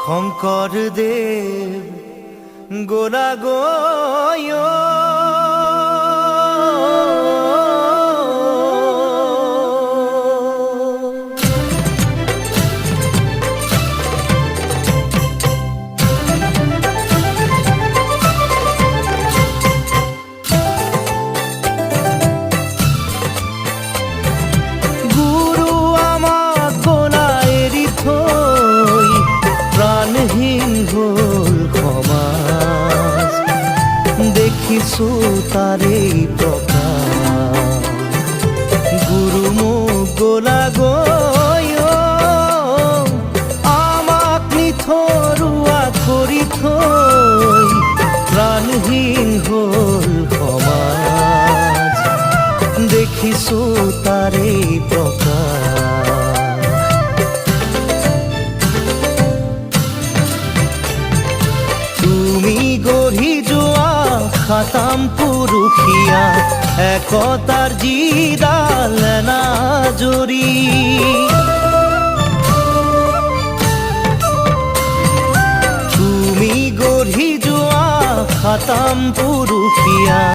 শঙ্কৰ দেৱ গোলা গয় দেখিছো তাৰে প্ৰকাশ গুৰু মোক গোলা গয় আমাক নিথৰুৱা কৰি থৈ প্ৰাণহীন হ'ল সমাজ দেখিছো তাৰে প্ৰকাশ তুমি গঢ়ি যোৱা খাতাম পুৰুষীয়া একতাৰ যিডাল নাজৰি তুমি গঢ়ি যোৱা খাতাম পুৰুষীয়া